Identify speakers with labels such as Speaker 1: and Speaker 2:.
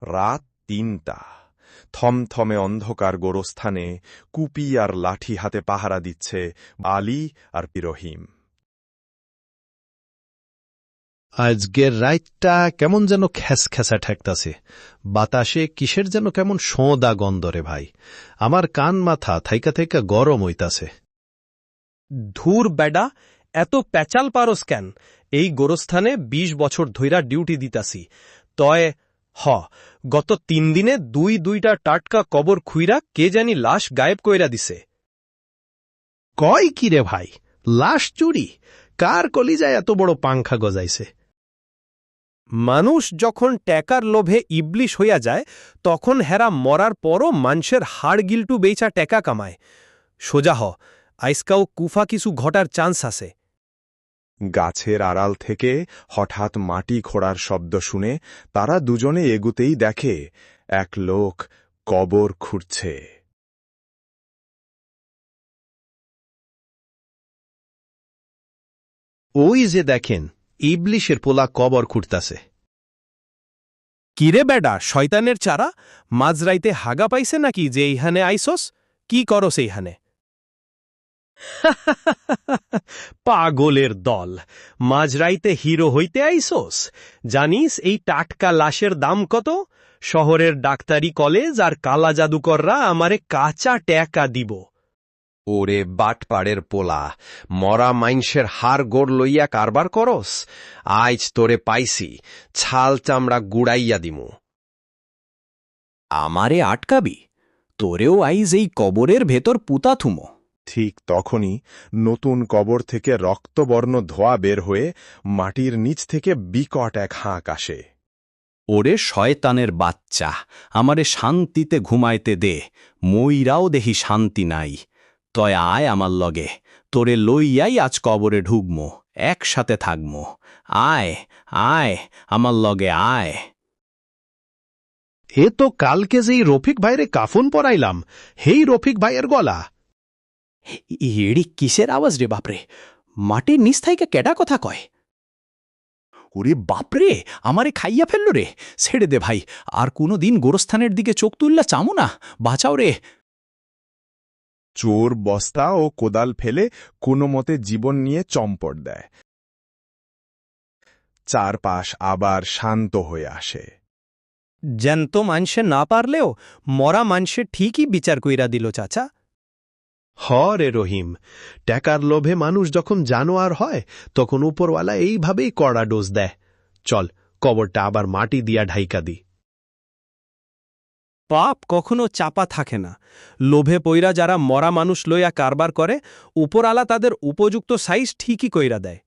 Speaker 1: রাত ৩টা। থমথমে অন্ধকার গোরস্থানে কুপি আর লাঠি হাতে পাহারা দিচ্ছে আলী আর রহিম।
Speaker 2: আজকের রাতটা কেমন যেন খ্যাসখ্যাসা ঠেকতাছে, বাতাসে কিসের যেন কেমন সোঁদা গন্ধরে ভাই। আমার কান মাথা থাইকা থাইকা গরম হইতাছে।
Speaker 3: ধুর বেডা, এত প্যাচাল পারস কেন? এই গোরস্থানে ২০ বছর ধইরা ডিউটি দিতাছি। তয় গত ৩ দিনে দুইটা টাটকা কবর খুইরা কে জানি লাশ গায়েব কইরা দিছে।
Speaker 2: কয় কি রে ভাই, লাশ চুরি? কার কলিজায় এত বড় পাংখা গজাইছে?
Speaker 3: মানুষ যখন ট্যাকার লোভে ইবলিশ হইয়া যায়, তখন হেরা মরার পরও মানুষের হাড় গিল্টু বেচা ট্যাকা কামায়। সোজা আইসকাও কুফা কিছু ঘটার চান্স আছে।
Speaker 1: গাছের আড়াল থেকে হঠাৎ মাটি খোঁড়ার শব্দ শুনে তারা দুজনে এগুতেই দেখে এক লোক কবর খুঁড়ছে।
Speaker 2: ওই যে দেখেন, ইবলিশের পোলা কবর খুঁড়তাছে।
Speaker 3: কিরে বেডা, শয়তানের চারা, মাঝরাইতে হাগা পাইছে নাকি যে এইখানে আইসস? কি করস এইখানে? পাগলের দল, মাঝরাইতে হিরো হইতে আইসোস? জানিস এই টাটকা লাশের দাম কত? শহরের ডাক্তারি কলেজ আর কালা জাদুকররা আমারে কাঁচা ট্যাকা দিব।
Speaker 4: ওরে বাটপাড়ের পোলা, মরা মাইনসের হাড় গোড় লইয়া কারবার করস? আইজ তোরে পাইছি, ছাল চামড়া গুড়াইয়া দিমু।
Speaker 5: আমারে আটকাবি? তোরেও আইজ এই কবরের ভেতর পুতা থুমো।
Speaker 1: ঠিক তখনই নতুন কবর থেকে রক্তবর্ণ ধোঁয়া বের হয়ে মাটির নিচ থেকে বিকট এক হাঁক আসে।
Speaker 5: ওরে শয়তানের বাচ্চা, আমারে শান্তিতে ঘুমাইতে দে, মইরাও দেখি শান্তি নাই। তয় আয় আমার লগে, তোরে লইয়াই আজ কবরে ঢুকমো, একসাথে থাকমো। আয় আয় আমার লগে আয়।
Speaker 2: এ তো কালকে যেই রফিক ভাইরে কাফন পরাইলাম, হেই রফিক ভাইয়ের গলা।
Speaker 5: এড়ি কিসের আওয়াজ রে বাপরে? মাটির নিচ থাইকা কেডা কথা কয়? ওরে বাপরে, আমারে খাইয়া ফেলল রে। ছেড়ে দে ভাই, আর কোনো দিন গোরস্থানের দিকে চোখ তুললা চামু না। বাঁচাও রে।
Speaker 1: চোর বস্তা ও কোদাল ফেলে কোনো মতে জীবন নিয়ে চম্পট দেয়। চারপাশ আবার শান্ত হয়ে আসে।
Speaker 3: জ্যান্ত মানসে না পারলেও মরা মানসে ঠিকই বিচার কইরা দিল চাচা।
Speaker 2: রে রহিম, ট্যাকার লোভে মানুষ যখন জানোয়ার হয়, তখন উপরওয়ালা এইভাবেই কড়া ডোজ দেয়। চল, কবরটা আবার মাটি দিয়া ঢাইকা দি।
Speaker 3: পাপ কখনো চাপা থাকে না। লোভে পইরা যারা মরা মানুষ লইয়া কারবার করে, উপরালা তাদের উপযুক্ত সাইজ ঠিকই কইরা দেয়।